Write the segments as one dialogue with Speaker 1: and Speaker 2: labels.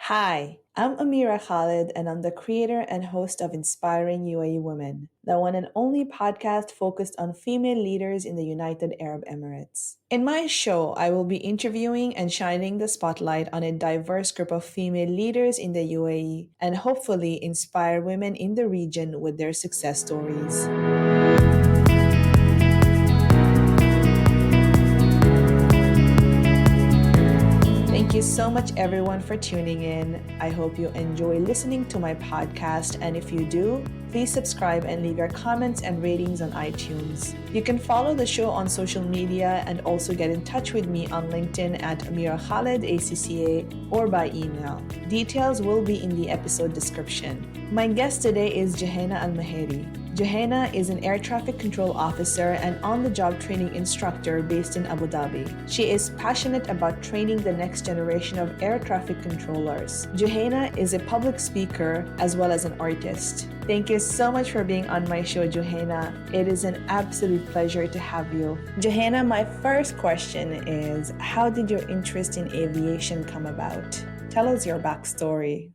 Speaker 1: Hi, I'm Amira Khalid, and I'm the creator and host of Inspiring UAE Women, the one and only podcast focused on female leaders in the United Arab Emirates. In my show, I will be interviewing and shining the spotlight on a diverse group of female leaders in the UAE and hopefully inspire women in the region with their success stories. Thank you so much, everyone, for tuning in. I hope you enjoy listening to my podcast. And if you do, please subscribe and leave your comments and ratings on iTunes. You can follow the show on social media and also get in touch with me on LinkedIn at Amira Khalid, ACCA, or by email. Details will be in the episode description. My guest today is Jouhayna AlMheiri. Jouhayna is an air traffic control officer and on-the-job training instructor based in Abu Dhabi. She is passionate about training the next generation of air traffic controllers. Jouhayna is a public speaker as well as an artist. Thank you so much for being on my show, Jouhayna. It is an absolute pleasure to have you. Jouhayna, my first question is, how did your interest in aviation come about? Tell us your backstory.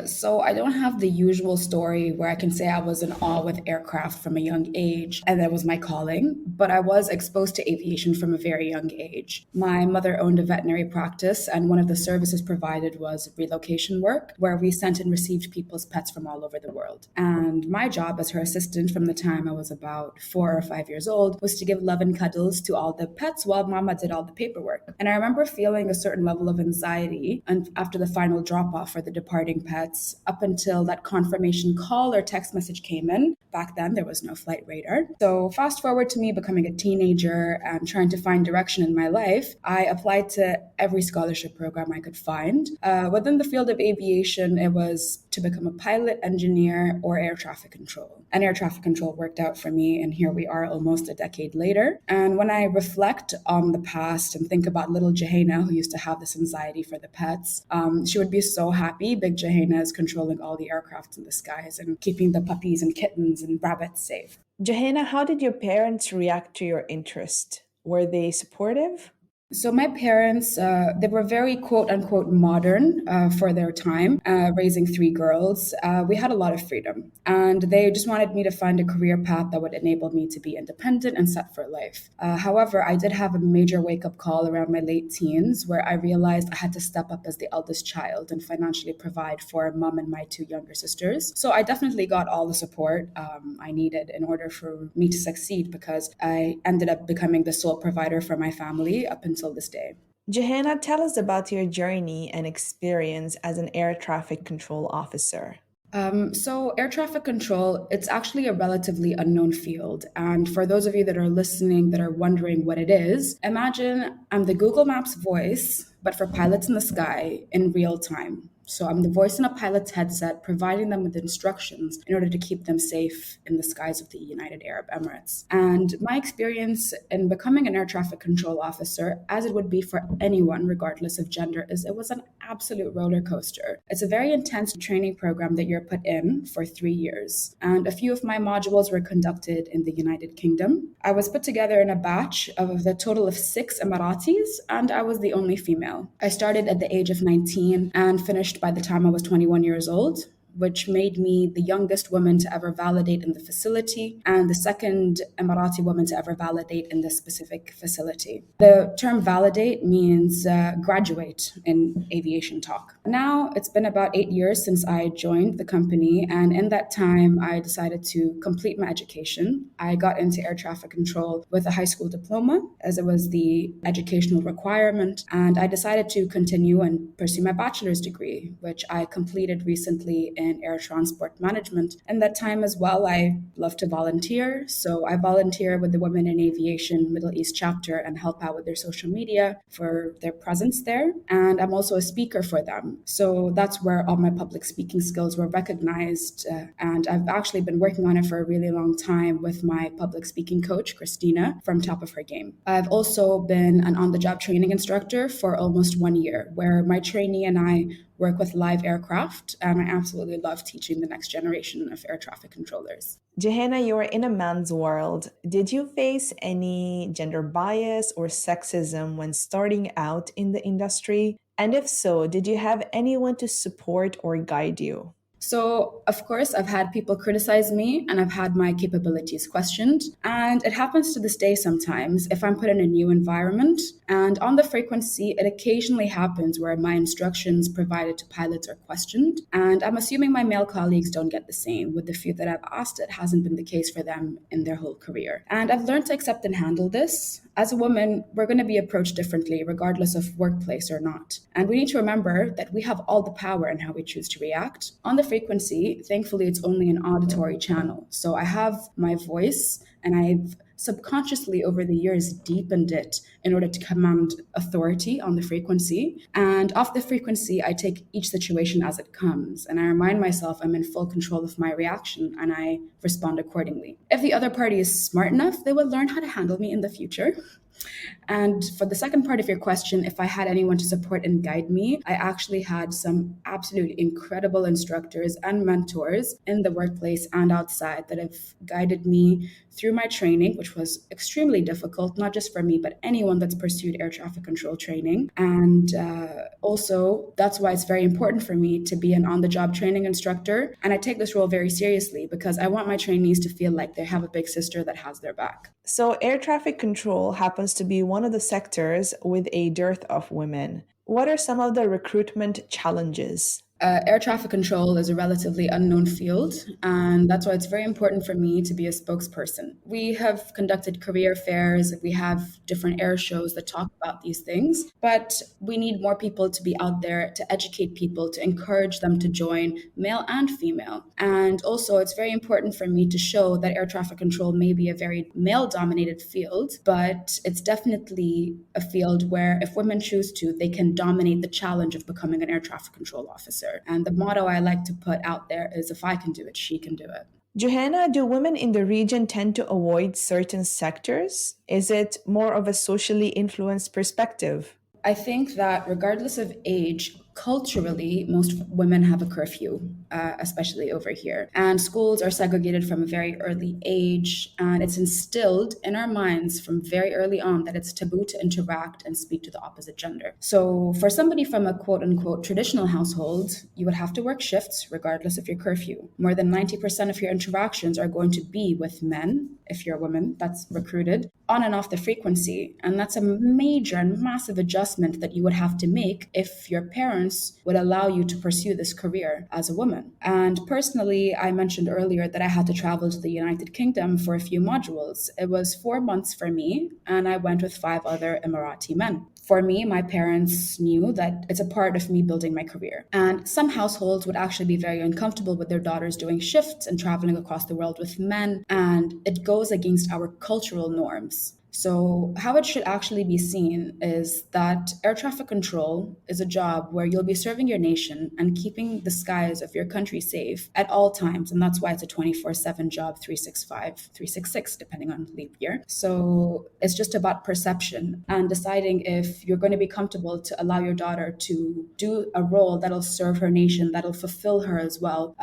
Speaker 2: So I don't have the usual story where I can say I was in awe with aircraft from a young age and that was my calling, but I was exposed to aviation from a very young age. My mother owned a veterinary practice, and one of the services provided was relocation work, where we sent and received people's pets from all over the world. And my job as her assistant from the time I was about 4 or 5 years old was to give love and cuddles to all the pets while mama did all the paperwork. And I remember feeling a certain level of anxiety and after the final drop off for the departing pets up until that confirmation call or text message came in. Back then, there was no flight radar. So, fast forward to me becoming a teenager and trying to find direction in my life, I applied to every scholarship program I could find. Within the field of aviation, it was to become a pilot, engineer, or air traffic control. And air traffic control worked out for me, and here we are almost a decade later. And when I reflect on the past and think about little Jouhayna, who used to have this anxiety for the pets, she would be so happy. Big Jouhayna is controlling all the aircraft in the skies and keeping the puppies and kittens and rabbits safe.
Speaker 1: Jouhayna, how did your parents react to your interest? Were they supportive?
Speaker 2: So my parents, they were very quote unquote modern for their time, raising three girls. We had a lot of freedom, and they just wanted me to find a career path that would enable me to be independent and set for life. However, I did have a major wake up call around my late teens where I realized I had to step up as the eldest child and financially provide for mom and my two younger sisters. So I definitely got all the support I needed in order for me to succeed, because I ended up becoming the sole provider for my family up until this day.
Speaker 1: Johanna, tell us about your journey and experience as an air traffic control officer.
Speaker 2: So air traffic control, it's actually a relatively unknown field. And for those of you that are listening that are wondering what it is, imagine I'm the Google Maps voice, but for pilots in the sky in real time. So I'm the voice in a pilot's headset, providing them with instructions in order to keep them safe in the skies of the United Arab Emirates. And my experience in becoming an air traffic control officer, as it would be for anyone, regardless of gender, is it was an absolute roller coaster. It's a very intense training program that you're put in for 3 years. And a few of my modules were conducted in the United Kingdom. I was put together in a batch of the total of 6 Emiratis, and I was the only female. I started at the age of 19 and finished by the time I was 21 years old, which made me the youngest woman to ever validate in the facility and the second Emirati woman to ever validate in this specific facility. The term validate means graduate in aviation talk. Now, it's been about 8 years since I joined the company, and in that time, I decided to complete my education. I got into air traffic control with a high school diploma, as it was the educational requirement, and I decided to continue and pursue my bachelor's degree, which I completed recently in air transport management. In that time as well, I love to volunteer. So I volunteer with the Women in Aviation Middle East chapter and help out with their social media for their presence there. And I'm also a speaker for them. So that's where all my public speaking skills were recognized. And I've actually been working on it for a really long time with my public speaking coach, Christina, from top of her game. I've also been an on-the-job training instructor for almost 1 year, where my trainee and I work with live aircraft, and I absolutely love teaching the next generation of air traffic controllers.
Speaker 1: Johanna, you are in a man's world. Did you face any gender bias or sexism when starting out in the industry? And if so, did you have anyone to support or guide you?
Speaker 2: So, of course, I've had people criticize me and I've had my capabilities questioned. And it happens to this day sometimes if I'm put in a new environment. And on the frequency, it occasionally happens where my instructions provided to pilots are questioned. And I'm assuming my male colleagues don't get the same. With the few that I've asked, it hasn't been the case for them in their whole career. And I've learned to accept and handle this. As a woman, we're going to be approached differently, regardless of workplace or not. And we need to remember that we have all the power in how we choose to react. On the frequency, thankfully, it's only an auditory channel. So I have my voice, and I've subconsciously over the years deepened it in order to command authority on the frequency. And off the frequency, I take each situation as it comes. And I remind myself I'm in full control of my reaction and I respond accordingly. If the other party is smart enough, they will learn how to handle me in the future. And for the second part of your question, if I had anyone to support and guide me, I actually had some absolutely incredible instructors and mentors in the workplace and outside that have guided me through my training, which was extremely difficult, not just for me, but anyone that's pursued air traffic control training. And also, that's why it's very important for me to be an on the job training instructor. And I take this role very seriously because I want my trainees to feel like they have a big sister that has their back.
Speaker 1: So, air traffic control happens to be one of the sectors with a dearth of women. What are some of the recruitment challenges?
Speaker 2: Air traffic control is a relatively unknown field, and that's why it's very important for me to be a spokesperson. We have conducted career fairs, we have different air shows that talk about these things, but we need more people to be out there to educate people, to encourage them to join, male and female. And also, it's very important for me to show that air traffic control may be a very male dominated field, but it's definitely a field where if women choose to, they can dominate the challenge of becoming an air traffic control officer. And the motto I like to put out there is if I can do it, she can do it.
Speaker 1: Jouhayna, do women in the region tend to avoid certain sectors? Is it more of a socially influenced perspective?
Speaker 2: I think that regardless of age, culturally, most women have a curfew, especially over here. And schools are segregated from a very early age. And it's instilled in our minds from very early on that it's taboo to interact and speak to the opposite gender. So for somebody from a quote unquote traditional household, you would have to work shifts regardless of your curfew. More than 90% of your interactions are going to be with men, if you're a woman that's recruited, on and off the frequency. And that's a major and massive adjustment that you would have to make if your parents would allow you to pursue this career as a woman. And personally, I mentioned earlier that I had to travel to the United Kingdom for a few modules. It was 4 months for me, and I went with 5 other Emirati men. For me, my parents knew that it's a part of me building my career. And some households would actually be very uncomfortable with their daughters doing shifts and traveling across the world with men. And it goes against our cultural norms. So how it should actually be seen is that air traffic control is a job where you'll be serving your nation and keeping the skies of your country safe at all times. And that's why it's a 24/7 job, 365, 366, depending on leap year. So it's just about perception and deciding if you're going to be comfortable to allow your daughter to do a role that'll serve her nation, that'll fulfill her as well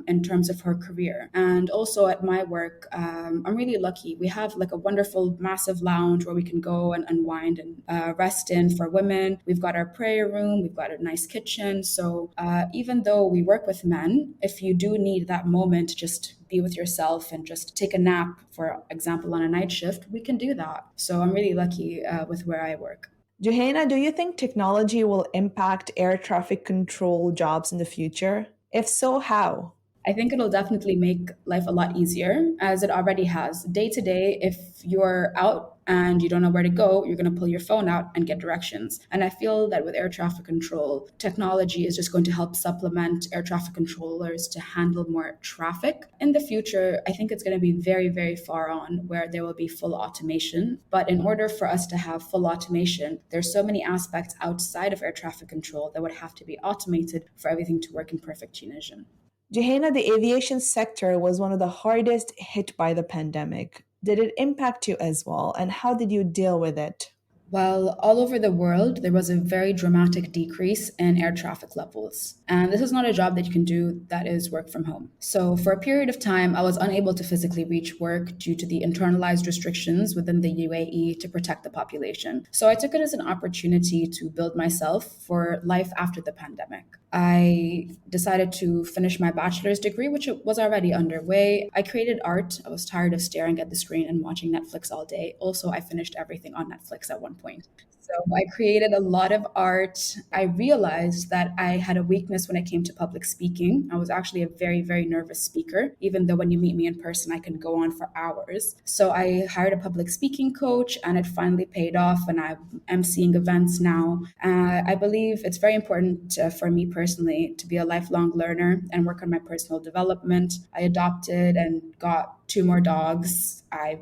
Speaker 2: in terms of her career. And also at my work, I'm really lucky. We have like a wonderful, massive lounge where we can go and unwind and rest in for women. We've got our prayer room, we've got a nice kitchen. So even though we work with men, if you do need that moment to just be with yourself and just take a nap, for example, on a night shift, we can do that. So I'm really lucky with where I work.
Speaker 1: Jouhayna, do you think technology will impact air traffic control jobs in the future? If so, how?
Speaker 2: I think it'll definitely make life a lot easier, as it already has. Day to day, if you're out and you don't know where to go, you're going to pull your phone out and get directions. And I feel that with air traffic control, technology is just going to help supplement air traffic controllers to handle more traffic. In the future, I think it's going to be very, very far on where there will be full automation. But in order for us to have full automation, there's so many aspects outside of air traffic control that would have to be automated for everything to work in perfect unison.
Speaker 1: Jouhayna, the aviation sector was one of the hardest hit by the pandemic. Did it impact you as well, and how did you deal with it?
Speaker 2: Well, all over the world, there was a very dramatic decrease in air traffic levels. And this is not a job that you can do that is work from home. So, for a period of time, I was unable to physically reach work due to the internalized restrictions within the UAE to protect the population. So, I took it as an opportunity to build myself for life after the pandemic. I decided to finish my bachelor's degree, which was already underway. I created art. I was tired of staring at the screen and watching Netflix all day. Also, I finished everything on Netflix at one point. So I created a lot of art. I realized that I had a weakness when it came to public speaking. I was actually a very, very nervous speaker, even though when you meet me in person, I can go on for hours. So I hired a public speaking coach and it finally paid off. And I'm emceeing events now. I believe it's very important for me personally to be a lifelong learner and work on my personal development. I adopted and got 2 more dogs. I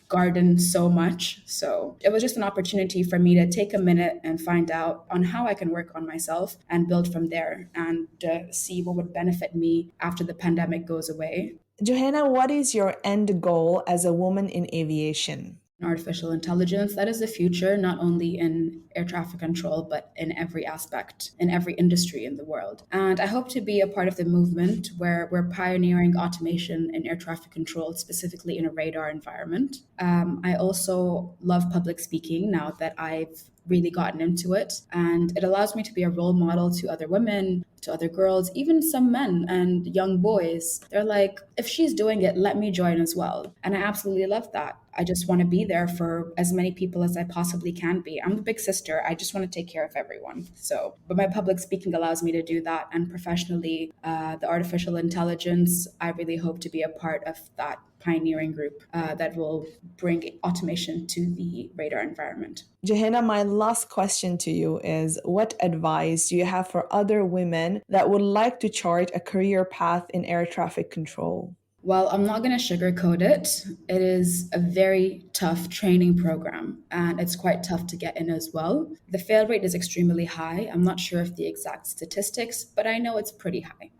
Speaker 2: garden so much. So it was just an opportunity for me to take a minute and find out on how I can work on myself and build from there and see what would benefit me after the pandemic goes away.
Speaker 1: Jouhayna, what is your end goal as a woman in aviation?
Speaker 2: Artificial intelligence, that is the future, not only in air traffic control, but in every aspect, in every industry in the world. And I hope to be a part of the movement where we're pioneering automation in air traffic control, specifically in a radar environment. I also love public speaking now that I've really gotten into it. And it allows me to be a role model to other women, to other girls, even some men and young boys. They're like, if she's doing it, let me join as well. And I absolutely love that. I just want to be there for as many people as I possibly can be. I'm the big sister. I just want to take care of everyone. So, but my public speaking allows me to do that. And professionally, the artificial intelligence, I really hope to be a part of that pioneering group that will bring automation to the radar environment.
Speaker 1: Jouhayna, my last question to you is what advice do you have for other women that would like to chart a career path in air traffic control?
Speaker 2: Well, I'm not going to sugarcoat it. It is a very tough training program and it's quite tough to get in as well. The fail rate is extremely high. I'm not sure of the exact statistics, but I know it's pretty high.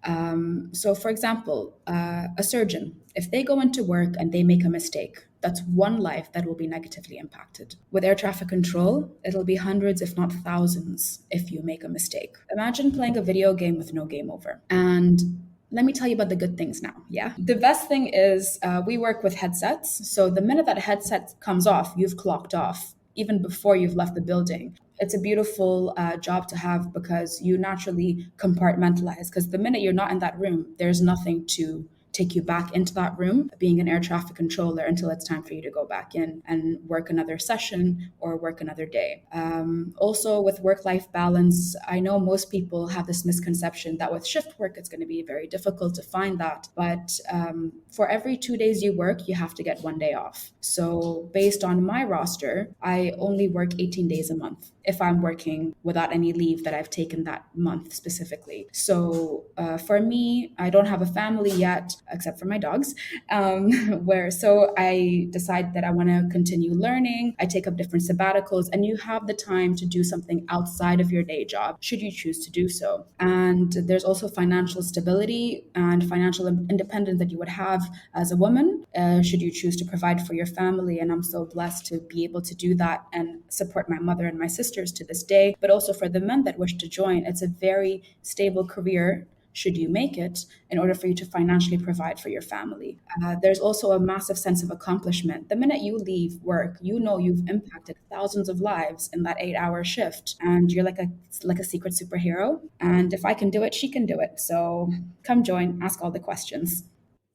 Speaker 2: So, for example, a surgeon, if they go into work and they make a mistake, that's one life that will be negatively impacted. With air traffic control, it'll be hundreds, if not thousands, if you make a mistake. Imagine playing a video game with no game over. And let me tell you about the good things now. Yeah. The best thing is we work with headsets. So the minute that headset comes off, you've clocked off, even before you've left the building. It's a beautiful job to have because you naturally compartmentalize. Because the minute you're not in that room, there's nothing to take you back into that room, being an air traffic controller, until it's time for you to go back in and work another session or work another day. Also, with work-life balance, I know most people have this misconception that with shift work, it's going to be very difficult to find that. But for every 2 days you work, you have to get 1 day off. So based on my roster, I only work 18 days a month if I'm working without any leave that I've taken that month specifically. So for me, I don't have a family yet, except for my dogs, so I decide that I want to continue learning. I take up different sabbaticals, and you have the time to do something outside of your day job, should you choose to do so. And there's also financial stability and financial independence that you would have as a woman, should you choose to provide for your family. And I'm so blessed to be able to do that and support my mother and my sisters to this day. But also for the men that wish to join, it's a very stable career, should you make it, in order for you to financially provide for your family. There's also a massive sense of accomplishment. The minute you leave work, you know you've impacted thousands of lives in that 8-hour shift, and you're like a secret superhero. And if I can do it, she can do it. So come join, ask all the questions.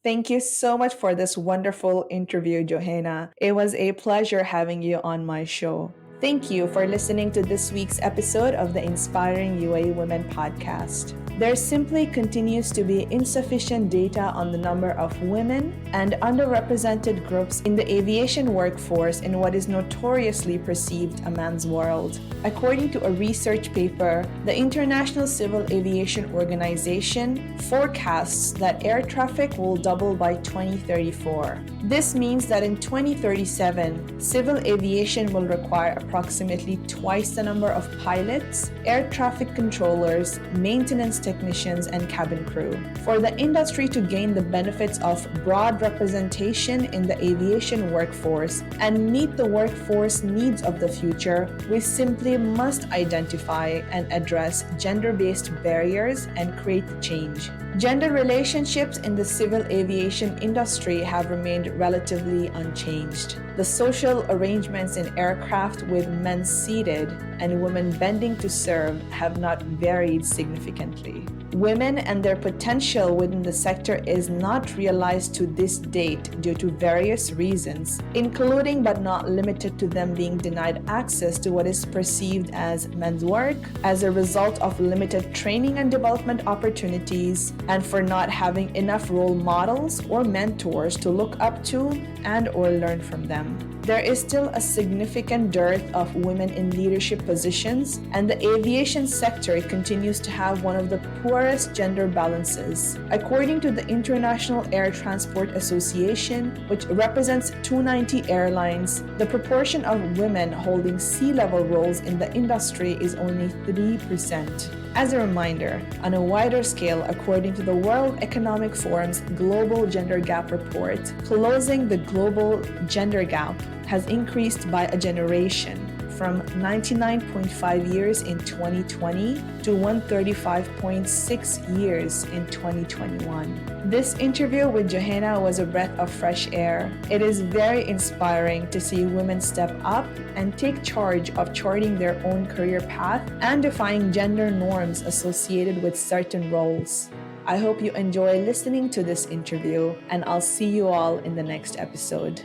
Speaker 1: Thank you so much for this wonderful interview, Jouhayna. It was a pleasure having you on my show. Thank you for listening to this week's episode of the Inspiring UAE Women podcast. There simply continues to be insufficient data on the number of women and underrepresented groups in the aviation workforce in what is notoriously perceived a man's world. According to a research paper, the International Civil Aviation Organization forecasts that air traffic will double by 2034. This means that in 2037, civil aviation will require approximately twice the number of pilots, air traffic controllers, maintenance technicians, and cabin crew. For the industry to gain the benefits of broad representation in the aviation workforce and meet the workforce needs of the future, we simply must identify and address gender-based barriers and create change. Gender relationships in the civil aviation industry have remained relatively unchanged. The social arrangements in aircraft with men seated and women bending to serve have not varied significantly. Women and their potential within the sector is not realized to this date due to various reasons, including but not limited to them being denied access to what is perceived as men's work as a result of limited training and development opportunities, and for not having enough role models or mentors to look up to and or learn from them. There is still a significant dearth of women in leadership positions, and the aviation sector continues to have one of the poorest gender balances. According to the International Air Transport Association, which represents 290 airlines, the proportion of women holding C-level roles in the industry is only 3%. As a reminder, on a wider scale, according to the World Economic Forum's Global Gender Gap Report, closing the global gender gap has increased by a generation from 99.5 years in 2020 to 135.6 years in 2021. This interview with Jouhayna was a breath of fresh air. It is very inspiring to see women step up and take charge of charting their own career path and defying gender norms associated with certain roles. I hope you enjoy listening to this interview, and I'll see you all in the next episode.